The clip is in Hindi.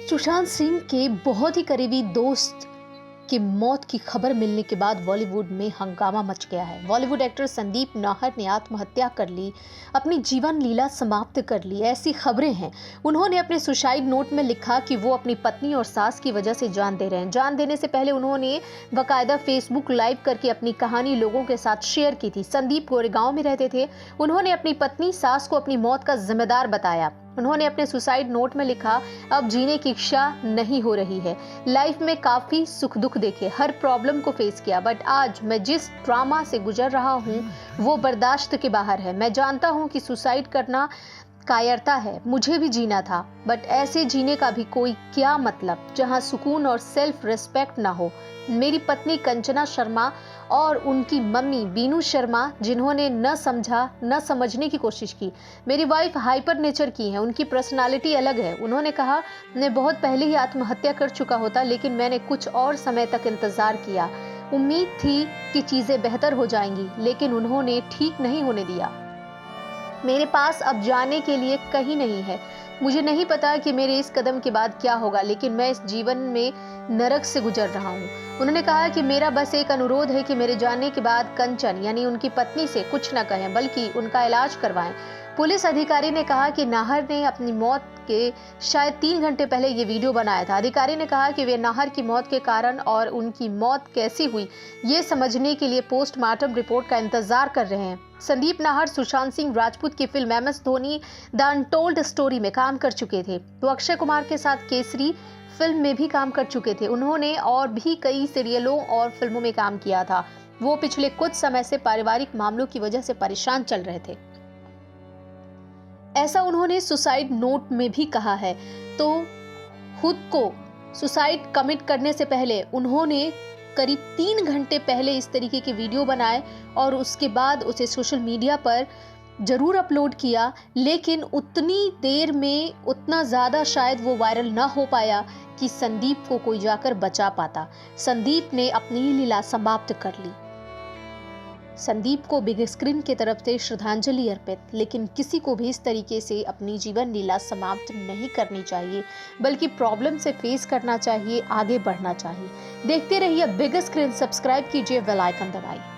सुशांत सिंह के बहुत ही करीबी दोस्त की मौत की खबर मिलने के बाद बॉलीवुड में हंगामा मच गया है। बॉलीवुड एक्टर संदीप नाहर ने आत्महत्या कर ली, अपनी जीवन लीला समाप्त कर ली, ऐसी खबरें हैं। उन्होंने अपने सुसाइड नोट में लिखा कि वो अपनी पत्नी और सास की वजह से जान दे रहे हैं। जान देने से पहले उन्होंने बाकायदा फेसबुक लाइव करके अपनी कहानी लोगों के साथ शेयर की थी। संदीप गोरेगांव में रहते थे। उन्होंने अपनी पत्नी सास को अपनी मौत का जिम्मेदार बताया। उन्होंने अपने सुसाइड नोट में लिखा, अब जीने की इच्छा नहीं हो रही है। लाइफ में काफी सुख दुख देखे, हर प्रॉब्लम को फेस किया, बट आज मैं जिस ड्रामा से गुजर रहा हूँ वो बर्दाश्त के बाहर है। मैं जानता हूँ कि सुसाइड करना कायरता है, मुझे भी जीना था, बट ऐसे जीने का भी कोई क्या मतलब जहाँ सुकून और सेल्फ रिस्पेक्ट ना हो। मेरी पत्नी कंचना शर्मा और उनकी मम्मी बीनू शर्मा, जिन्होंने न समझा न समझने की कोशिश की। मेरी वाइफ हाइपर नेचर की है, उनकी पर्सनालिटी अलग है। उन्होंने कहा, मैं बहुत पहले ही आत्महत्या कर चुका होता, लेकिन मैंने कुछ और समय तक इंतजार किया। उम्मीद थी कि चीजें बेहतर हो जाएंगी, लेकिन उन्होंने ठीक नहीं होने दिया। मेरे पास अब जाने के लिए कहीं नहीं है। मुझे नहीं पता कि मेरे इस कदम के बाद क्या होगा, लेकिन मैं इस जीवन में नरक से गुजर रहा हूँ। उन्होंने कहा कि मेरा बस एक अनुरोध है कि मेरे जाने के बाद कंचन यानी उनकी पत्नी से कुछ न कहें, बल्कि उनका इलाज करवाएं। पुलिस अधिकारी ने कहा कि नाहर ने अपनी मौत के शायद 3 घंटे पहले ये वीडियो बनाया था। अधिकारी ने कहा कि वे नाहर की मौत के कारण और उनकी मौत कैसी हुई ये समझने के लिए पोस्टमार्टम रिपोर्ट का इंतजार कर रहे हैं। संदीप नाहर सुशांत सिंह राजपूत की film MS Dhoni the untold story में काम कर चुके थे। तो अक्षय कुमार के साथ केसरी फिल्म में भी काम कर चुके थे। उन्होंने और भी कई सीरियलों और फिल्मों में काम किया था। वो पिछले कुछ समय से पारिवारिक मामलों की वजह से परेशान चल रहे थे, ऐसा उन्होंने सुसाइड नोट में भी कहा है। तो खुद को सुसाइड कमिट करने से पहले उन्होंने करीब 3 घंटे पहले इस तरीके के वीडियो बनाए और उसके बाद उसे सोशल मीडिया पर जरूर अपलोड किया, लेकिन उतनी देर में उतना ज़्यादा शायद वो वायरल ना हो पाया कि संदीप को कोई जाकर बचा पाता। संदीप ने अपनी लीला समाप्त कर ली। संदीप को बिग स्क्रीन की तरफ से श्रद्धांजलि अर्पित, लेकिन किसी को भी इस तरीके से अपनी जीवन लीला समाप्त नहीं करनी चाहिए, बल्कि प्रॉब्लम से फेस करना चाहिए, आगे बढ़ना चाहिए। देखते रहिए बिग स्क्रीन, सब्सक्राइब कीजिए, बेल आइकन दबाइए।